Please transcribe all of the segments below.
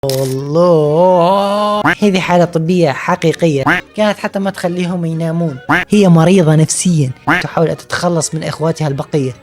الله، هذه حالة طبية حقيقية كانت حتى ما تخليهم ينامون. هي مريضة نفسيا تحاول أن تتخلص من إخواتها البقية.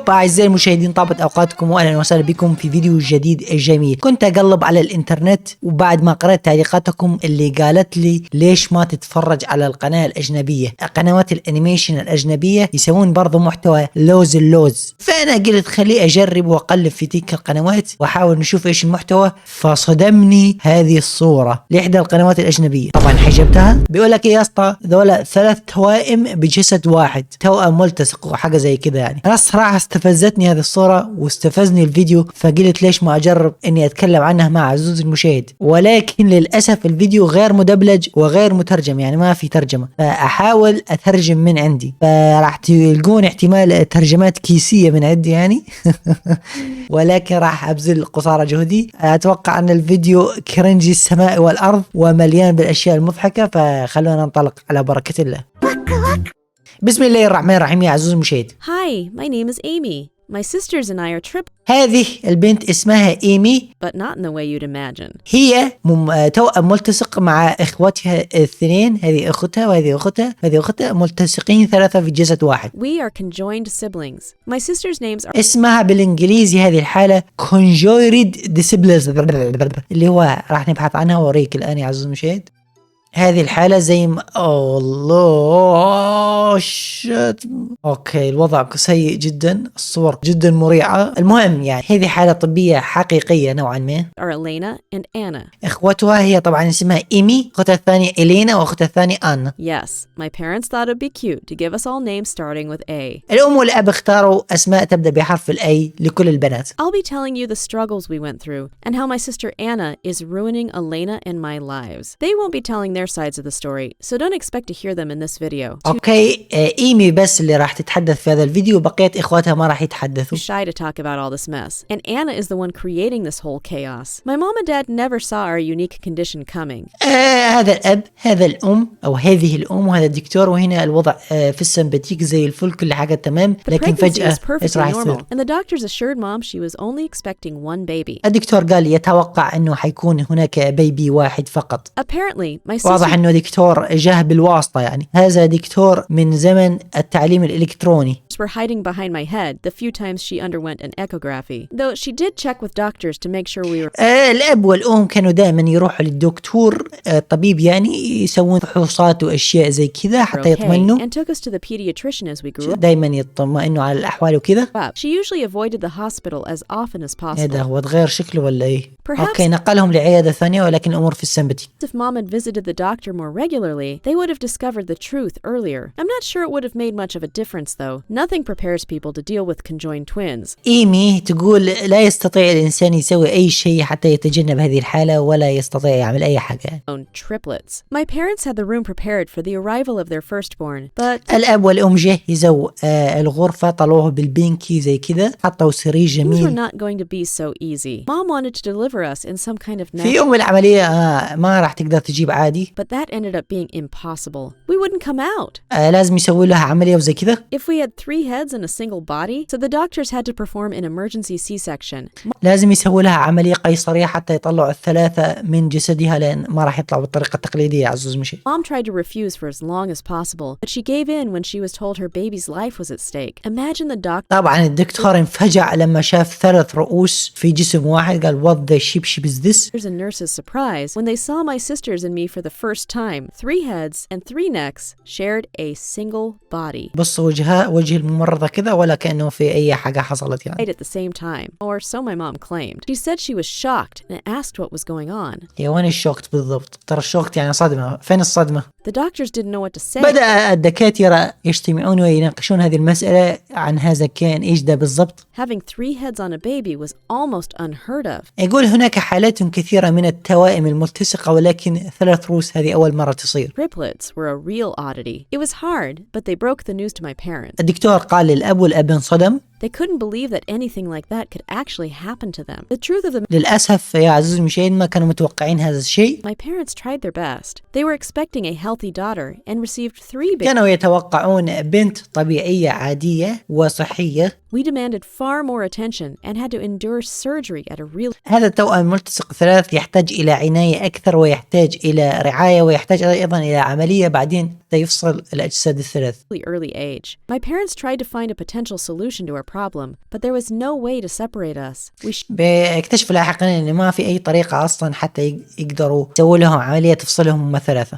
أعزائي المشاهدين، طابت أوقاتكم وأهلا وسهلا بكم في فيديو جديد جميل. كنت أقلب على الإنترنت وبعد ما قرأت تعليقاتكم اللي قالت لي ليش ما تتفرج على القناة الأجنبية، قنوات الانميشن الأجنبية يسوون برضو محتوى اللوز، فأنا قلت خلي أجرب وأقلب في تلك القنوات وأحاول نشوف إيش المحتوى. فصدمني هذه الصورة لإحدى القنوات الأجنبية، طبعا حجبتها. بيقول لك يا اسطى ذولا 3 توائم بجسد واحد، توأم ملتصق وحاجة زي كذا يعني. أنا الصراحة استفزتني هذه الصورة واستفزني الفيديو، فقلت ليش ما أجرب إني أتكلم عنها مع عزوز المشاهد. ولكن للأسف الفيديو غير مدبلج وغير مترجم، يعني ما في ترجمة، فأحاول أترجم من عندي، فراح تلقون احتمال ترجمات كيسية من عندي يعني ولكن راح أبذل قصارى جهدي. أتوقع أن الفيديو كرنجي السماء والأرض ومليان بالأشياء المضحكة، فخلونا ننطلق على بركة الله. بسم الله الرحمن الرحيم. يا عزوز المشاهد، Hi, my name is Amy. My sisters and I are triplets, هذه البنت اسمها إيمي، but not in the way you'd imagine. هي توأم ملتصق مع إخواتها الاثنين. هذه أختها وهذه أختها وهذه أختها، ملتصقين ثلاثة في جسد واحد. We are conjoined siblings. My sisters' names are اسمها بالإنجليزي هذه الحالة conjoined disabilities، اللي هو راح نبحث عنها وأوريك الآن يا عزيزي المشاهد. هذه الحالة زي ما الله اوكي، الوضع سيء جدا، الصور جدا مريعة. المهم يعني هذه حالة طبية حقيقية نوعا ما. are Elena and Anna. اخوتها هي طبعا اسمها ايمي، اختها الثانية إلينا واختها الثانية آنا. Yes, my parents thought it'd be cute to give us all names starting with A. الأم والأب اختاروا أسماء تبدأ بحرف الأي لكل البنات. I'll be telling you the struggles we went through and how my sister Anna is ruining Elena and my lives. They won't be telling their sides of the story, so don't expect to hear them in this video. اوكي، ايمي بس اللي راح تتحدث في هذا الفيديو، بقية اخواتها ما راح يتحدثوا. Shy to talk about all this mess, and Anna is the one creating this whole chaos. My mom and dad never saw our unique condition coming. هذا الأب، هذا الأم أو هذه الأم وهذا الدكتور، وهنا الوضع في السمباتيك زي الفل، كل حاجة تمام، لكن فجأة إيش راح يصير؟ And the doctors assured mom she was only expecting one baby. الدكتور قال يتوقع أنه حيكون هناك بيبي واحد فقط. Apparently, my واضح sister أنه دكتور جاه بالواسطة، يعني هذا دكتور من زمن التعليم الإلكتروني. were hiding behind my head the few times she underwent an echography. Though she did check with doctors to make sure we were الأب والأم كانوا دائما يروحوا للدكتور الطبيب، يعني يسوون فحوصات وأشياء زي كذا حتى يطمئنوا، and took us to the pediatrician as we grew up. دائما يطمئنوا على الأحوال وكذا. She usually avoided the hospital as often as possible. هذا هو تغير شكله ولا إيه؟ Perhaps أوكي، نقلهم لعيادة ثانية، ولكن الأمور في السمبتي. if mom had visited the doctor more regularly, they would have discovered the truth earlier. I'm not sure it would have made much of a difference though. Nothing prepares people to deal with conjoined twins. إيمي تقول لا يستطيع الإنسان يسوي أي شيء حتى يتجنب هذه الحالة، ولا يستطيع يعمل أي حاجة. Own triplets. My parents had the room prepared for the arrival of their firstborn, but الأب والأم جهزوا الغرفة، طلعوه بالبنكي زي كذا، حطوا سرير things were جميل. not going to be so easy. Mom wanted to deliver us in some kind of في يوم العملية ما راح تقدر تجيب عادي، but that ended up being impossible. We wouldn't come out. لازم يسوي لها عملية وزي كذا. If we had 3 heads in a single body, so the doctors had to perform an emergency C-section. لازم يسوي لها عملية قيصرية حتى يطلعوا الثلاثة من جسدها، لأن ما راح يطلعوا بالطريقة التقليدية يا عزوز مشي. Mom tried to refuse for as long as possible, but she gave in when she was told her baby's life was at stake. Imagine the doctor طبعا الدكتور انفجع لما شاف 3 رؤوس في جسم واحد، قال what the ship is this. and nurses' surprise when they saw my sisters and me for the first time. 3 heads and 3 necks shared a single body. بص وجه الممرضة كذا ولا كأنه في أي حاجة حصلت يعني. Right at the same time, or so my mom claimed. She said she was shocked and asked what was going on. يا وين الشوكت بالضبط؟ ترى الشوكت يعني صدمة، فين الصدمة؟ The doctors didn't know what to say. بدأ الدكاترة يجتمعون ويناقشون هذه المسألة عن هذا كان إيش ده بالضبط. Having 3 heads on a baby was almost unheard of. يقول هناك حالات كثيرة من التوائم الملتصقة، ولكن 3 رؤوس هذه أول مرة تصير. Triplets were a real oddity. It was hard, but they broke the news to my parents. الدكتور قال للأب والأب انصدم. They couldn't believe that anything like that could actually happen to them. The truth of the للأسف يا عزيزي المشاهد ما كانوا متوقعين هذا الشيء. My parents tried their best. They were expecting a healthy daughter and received 3 babies. كانوا يتوقعون بنت طبيعية عادية وصحية. We demanded far more attention and had to endure surgery at a really هذا التوأم ملتصق 3 يحتاج إلى عناية أكثر ويحتاج إلى رعاية ويحتاج أيضا إلى عملية بعدين يفصل الأجساد الثلاث. early age. My parents tried to find a potential solution to our problem, but there was no way to separate us. اكتشفوا لاحقا إن ما في أي طريقة أصلا حتى يقدروا يسووا لهم عملية تفصلهم هم ثلاثة.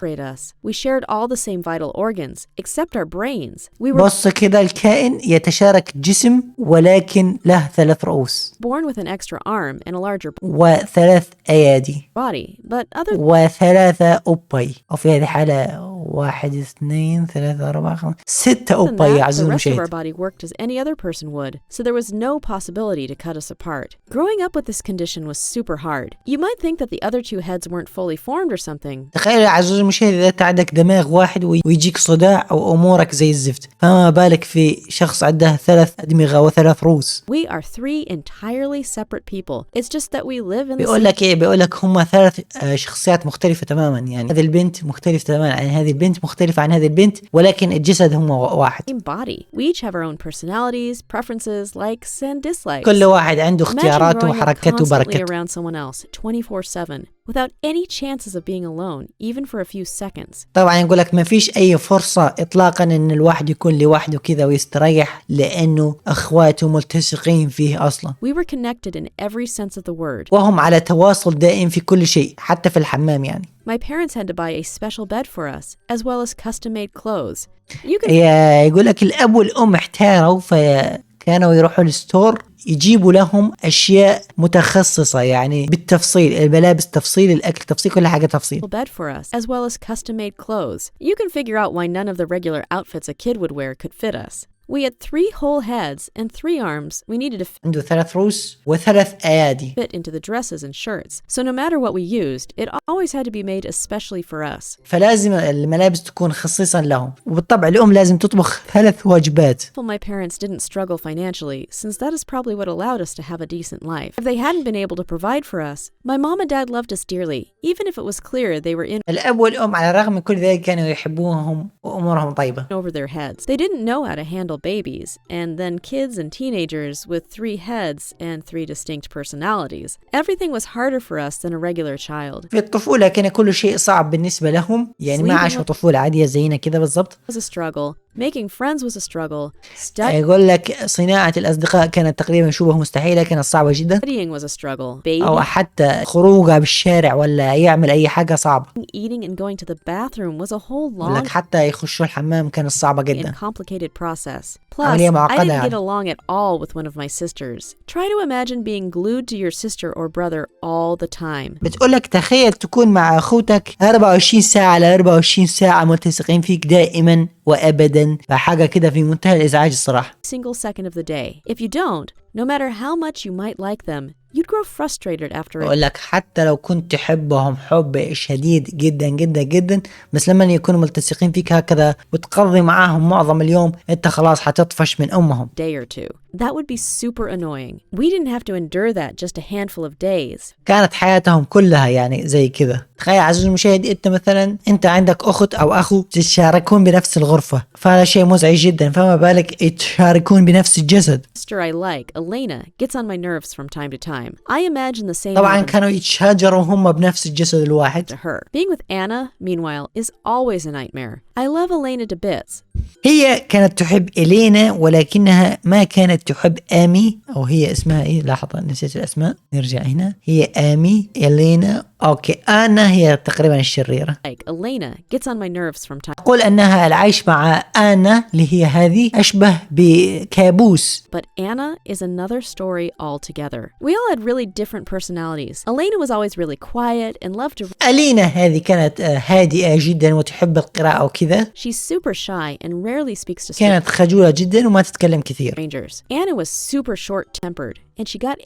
We shared all the same vital organs except our brains. We were بص كده الكائن يتشارك جسم ولكن له 3 رؤوس. born with an extra arm and a larger و3 أيادي. body, but other و3 أوباي. وفي هذه حالة 1 2 3 4 5 6 than أوباي يا that, عزيزي the rest of our المشاهد. body worked as any other person would, so there was no possibility to cut us apart. Growing up with this condition was super hard. You might think that the other 2 heads weren't fully formed or something. تخيل يا عزيزي المشاهد إذا أنت عندك دماغ واحد ويجيك صداع أو أمورك زي الزفت، فما بالك في شخص عنده 3 أدمغة و3 رؤوس. We are 3 entirely separate people. It's just that we live in the بيقول لك إيه؟ بيقول لك هم 3 شخصيات مختلفة تماما، يعني هذه البنت مختلفة تماما عن هذه البنت، مختلفة عن هذه البنت، ولكن الجسد هم واحد. same body. We each have our own personalities, preferences, likes and dislikes. كل واحد عنده Imagine اختياراته growing up وحركته constantly وبركته. around someone else 24/7 without any chances of being alone, even for a few seconds. طبعا يقول لك ما فيش أي فرصة إطلاقا إن الواحد يكون لوحده كذا ويستريح، لأنه أخواته ملتصقين فيه أصلا. We were connected in every sense of the word. وهم على تواصل دائم في كل شيء، حتى في الحمام يعني. My parents had to buy a special bed for us, as well as custom-made clothes. You can يقول لك الأب والأم احتاروا فكانوا يروحوا الستور يجيبوا لهم أشياء متخصصة، يعني بالتفصيل، الملابس تفصيل، الأكل تفصيل، كل حاجة تفصيل. bed for us, as well as custom-made clothes. You can figure out why none of the regular outfits a kid would wear could fit us. We had 3 whole heads and 3 arms. We needed to عنده 3 رؤوس و3 أيادي. fit into the dresses and shirts. So no matter what we used, it always had to be made especially for us. فلازم الملابس تكون خصيصا لهم، وبالطبع الأم لازم تطبخ 3 وجبات. Well, my parents didn't struggle financially, since that is probably what allowed us to have a decent life. If they hadn't been able to provide for us, my mom and dad loved us dearly, even if it was clear they were in الأب والأم على الرغم من كل ذلك كانوا يحبوهم وأمورهم طيبة. over their heads. They didn't know how to handle babies, and then kids and teenagers with 3 heads and 3 distinct personalities. Everything was harder for us than a regular child. في الطفولة كان كل شيء صعب بالنسبة لهم، يعني ما عاشوا طفولة عادية زينا كده بالضبط. It was a struggle. Making friends was a struggle. يقول لك صناعة الأصدقاء كانت تقريبا شبه مستحيلة، كانت صعبة جدا. Studying was a struggle. أو حتى خروجه بالشارع ولا يعمل أي حاجة صعبة. Eating and going to the bathroom was a whole يقول لك long حتى يخشوا الحمام كانت صعبة and جدا. complicated process. Plus, عملية I معقدة didn't يعني. get along at all with one of my sisters. Try to imagine being glued to your sister or brother all the time. بتقول لك تخيل تكون مع أخوتك 24 ساعة على 24 ساعة ملتصقين فيك دائما وأبدا، فحاجة كده في منتهى الإزعاج الصراحة. Single second of the day. If you don't, no matter how much you might like them, you'd grow frustrated after it. بقول لك حتى لو كنت تحبهم حب شديد جدا جدا جدا، بس لما يكونوا ملتصقين فيك هكذا وتقضي معاهم معظم اليوم، انت خلاص حتطفش من امهم. Day or two. That would be super annoying. We didn't have to endure that just a handful of days. كانت حياتهم كلها يعني زي كذا. تخيل عزيزي المشاهد انت مثلا انت عندك اخت او اخو تشاركون بنفس الغرفة، فهذا شيء مزعج جدا، فما بالك يتشاركون بنفس الجسد. Sister I like, Elena, gets on my nerves from time to time. I imagine the same طبعا happened كانوا يتشاجروا هم بنفس الجسد الواحد. to her. Being with Anna, meanwhile, is always a nightmare. I love Elena to bits. هي كانت تحب إلينا ولكنها ما كانت تحب آمي، أو هي اسمها إيه؟ لحظة نسيت الأسماء، نرجع هنا. هي آمي، إلينا، أوكي، آنا هي تقريبا الشريرة. Like, Elena gets on my nerves from time. أقول أنها العيش مع آنا اللي هي هذه أشبه بكابوس. But Anna is another story altogether. We all had really different personalities. Elena was always really quiet and loved to ألينا هذه كانت هادئة جدا وتحب القراءة وكذا. She's super shy and rarely speaks to كانت خجولة جدا وما تتكلم كثير. strangers. Anna was super short-tempered and she got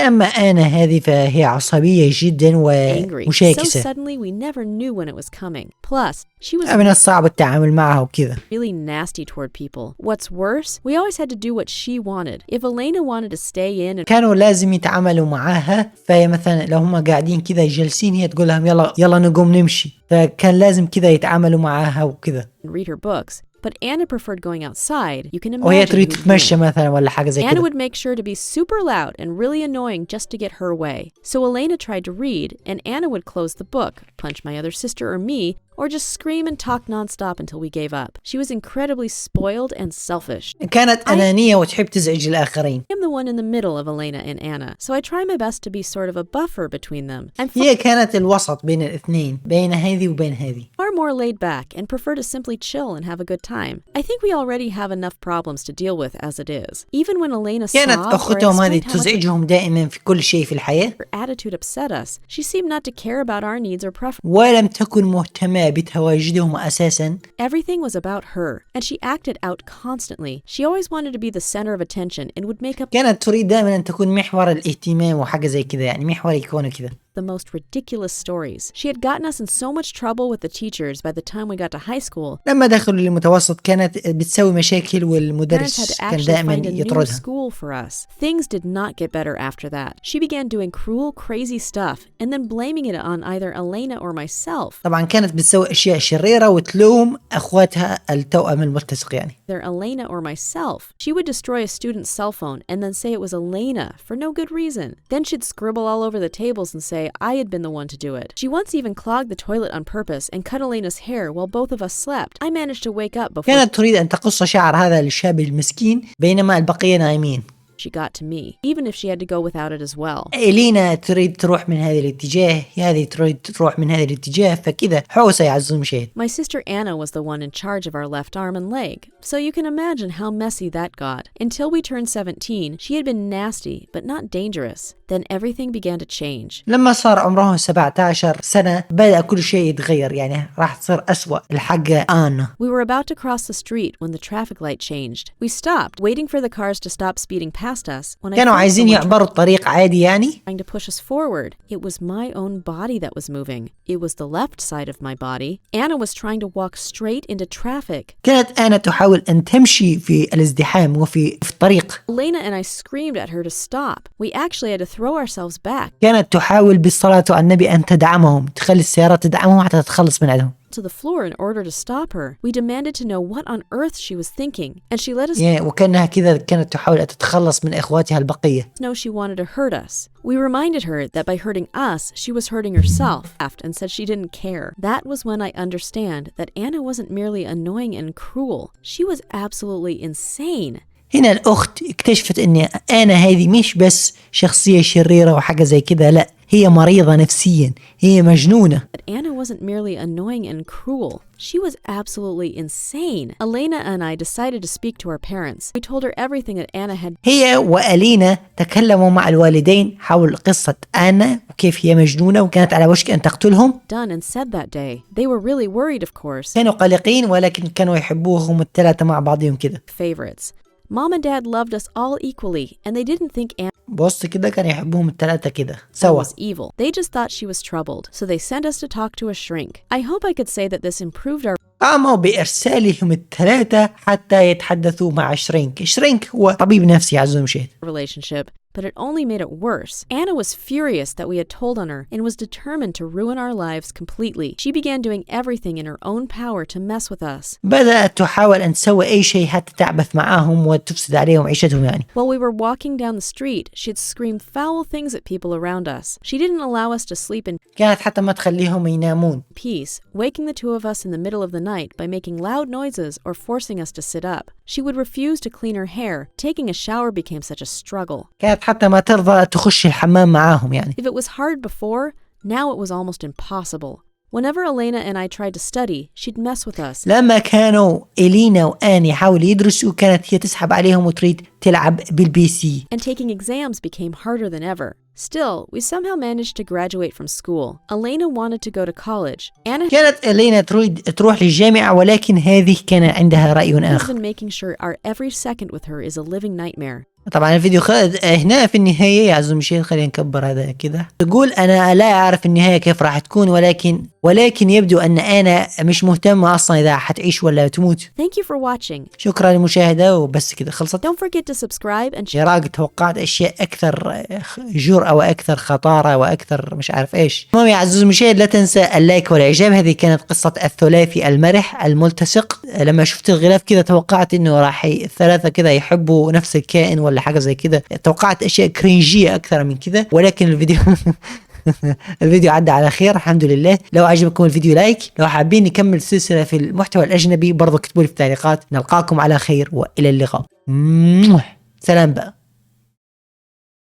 أما أنا هذه فهي عصبية جدا angry. So ومشاكسة. suddenly we never knew when it was coming. Plus, she was من الصعب التعامل معها وكذا. really nasty toward people. What's worse, we always had to do what she wanted. If Elena wanted to stay in and كانوا لازم يتعاملوا معاها، فهي مثلا لو هم قاعدين كذا جالسين هي تقول لهم يلا يلا نقوم نمشي، فكان لازم كذا يتعاملوا معاها وكذا. read her books, but Anna preferred going outside. You can وهي imagine تريد who'd تتمشى win. مثلا ولا حاجة زي Anna كذا. would make sure to be super loud and really annoying just to get her way. So Elena tried to read, and Anna would close the book, punch my other sister or me, or just scream and talk nonstop until we gave up. She was incredibly spoiled and selfish. كانت أنانية وتحب تزعج الآخرين. I'm the one in the middle of Elena and Anna, so I try my best to be sort of a buffer between them. I'm هي كانت الوسط بين الاثنين، بين هذه وبين هذه. far more laid back and prefer to simply chill and have a good time. I think we already have enough problems to deal with as it is. Even when Elena كانت sobbed or أختهم هذه explained how much تزعجهم دائما في كل شيء في الحياة، her attitude upset us, she seemed not to care about our needs or preferences. ولم تكن مهتمة بتواجدهم أساسا. Everything was about her, and she acted out constantly. She always wanted to be the center of attention and would make up كانت تريد دائما أن تكون محور الاهتمام وحاجة زي كذا، يعني محور يكون كذا. the most ridiculous stories. She had gotten us in so much trouble with the teachers by the time we got to high school. لما دخلوا للمتوسط كانت بتسوي مشاكل Parents had والمدرس to كان actually دائما find a new يطردها. school for us. Things did not get better after that. She began doing cruel, crazy stuff and then blaming it on either Elena or myself. طبعا كانت بتسوي أشياء شريرة وتلوم أخواتها التوأم الملتصق يعني. Either Elena or myself. She would destroy a student's cell phone and then say it was Elena for no good reason. Then she'd scribble all over the tables and say I had been the one to do it. She once even clogged the toilet on purpose and cut Elena's hair while both of us slept. I managed to wake up before كانت تريد أن تقص شعر هذا الشاب المسكين بينما البقية نايمين. she got to me, even if she had to go without it as well. إلينا تريد تروح من هذا الاتجاه، هذه تريد تروح من هذا الاتجاه، فكذا حوسة يا عزيزي المشاهد. My sister Anna was the one in charge of our left arm and leg, so you can imagine how messy that got. Until we turned 17, she had been nasty, but not dangerous. Then everything began to change. لما صار عمرهم 17 سنة بدأ كل شيء يتغير، يعني راح تصير أسوأ الحق آنا. We were about to cross the street when the traffic light changed. We stopped, waiting for the cars to stop speeding past us. When I كانوا felt عايزين someone يعبروا الطريق عادي يعني. trying to push us forward. It was my own body that was moving. It was the left side of my body. Anna was trying to walk straight into traffic. كانت آنا تحاول أن تمشي في الازدحام وفي الطريق. Elena and I screamed at her to stop. We actually had to throw ourselves back كانت تحاول بالصلاة على النبي أن تدعمهم، تخلي السيارات تدعمهم حتى تتخلص من عندهم. to the floor in order to stop her. We demanded to know what on earth she was thinking, and she let us وكأنها كذا كانت تحاول أن تتخلص من إخواتها البقية. know she wanted to hurt us. We reminded her that by hurting us, she was hurting herself, and said she didn't care. That was when I understand that Anna wasn't merely annoying and cruel. She was absolutely insane. هنا الأخت اكتشفت إن أنا هذه مش بس شخصية شريرة وحاجة زي كذا، لا هي مريضة نفسيا، هي مجنونة. But Anna wasn't merely annoying and cruel. She was absolutely insane. Elena and I decided to speak to our parents. We told her everything that Anna had هي وألينا تكلموا مع الوالدين حول قصة آنا وكيف هي مجنونة وكانت على وشك أن تقتلهم. done and said that day. They were really worried, of course. كانوا قلقين ولكن كانوا يحبوهم الثلاثة مع بعضهم كده. Favorites. Mom and Dad loved us all equally, and they didn't think Anna بص كده كانوا يحبوهم الثلاثة كده سوا. was evil. They just thought she was troubled, so they sent us to talk to a shrink. I hope I could say that this improved our قاموا بإرسالهم الثلاثة حتى يتحدثوا مع شرينك. شرينك هو طبيب نفسي عزيزي المشاهد. relationship, but it only made it worse. Anna was furious that we had told on her and was determined to ruin our lives completely. She began doing everything in her own power to mess with us. بدأت تحاول أن تسوي أي شيء حتى تعبث معاهم وتفسد عليهم عيشتهم يعني. While we were walking down the street, she'd scream foul things at people around us. She didn't allow us to sleep in كانت حتى ما تخليهم ينامون. peace, waking the two of us in the middle of the night by making loud noises or forcing us to sit up. She would refuse to clean her hair. Taking a shower became such a struggle. كانت حتى ما ترضى تخش الحمام معاهم يعني. If it was hard before, now it was almost impossible. Whenever Elena and I tried to study, she'd mess with us. لما كانوا إلينا وآن يحاولوا يدرسوا كانت هي تسحب عليهم وتريد تلعب بالبي سي. And taking exams became harder than ever. Still, we somehow managed to graduate from school. Elena wanted to go to college. Anna كانت إلينا تريد تروح للجامعة ولكن هذه كان عندها رأي has آخر. been making sure our every second with her is a living nightmare. طبعا الفيديو هنا في النهاية يا عزيزي المشاهد، خلينا نكبر هذا كده. تقول انا لا اعرف النهاية كيف راح تكون، ولكن يبدو ان انا مش مهتمة اصلا اذا حتعيش ولا تموت. Thank you for watching. شكرا للمشاهدة، وبس كده خلصت. Don't forget to subscribe and يا راجل توقعت اشياء اكثر جرأة واكثر خطارة واكثر مش عارف ايش. المهم يا عزيزي المشاهد، لا تنسى اللايك والاعجاب. هذه كانت قصة الثلاثي المرح الملتصق. لما شفت الغلاف كذا توقعت انه راح الثلاثة كذا يحبوا نفس الكائن ولا حاجة زي كذا، توقعت اشياء كرنجية اكثر من كذا، ولكن الفيديو الفيديو عدى على خير الحمد لله. لو عجبكم الفيديو لايك، لو حابين نكمل سلسلة في المحتوى الأجنبي برضو اكتبوا لي في التعليقات. نلقاكم على خير وإلى اللقاء. سلام بقى.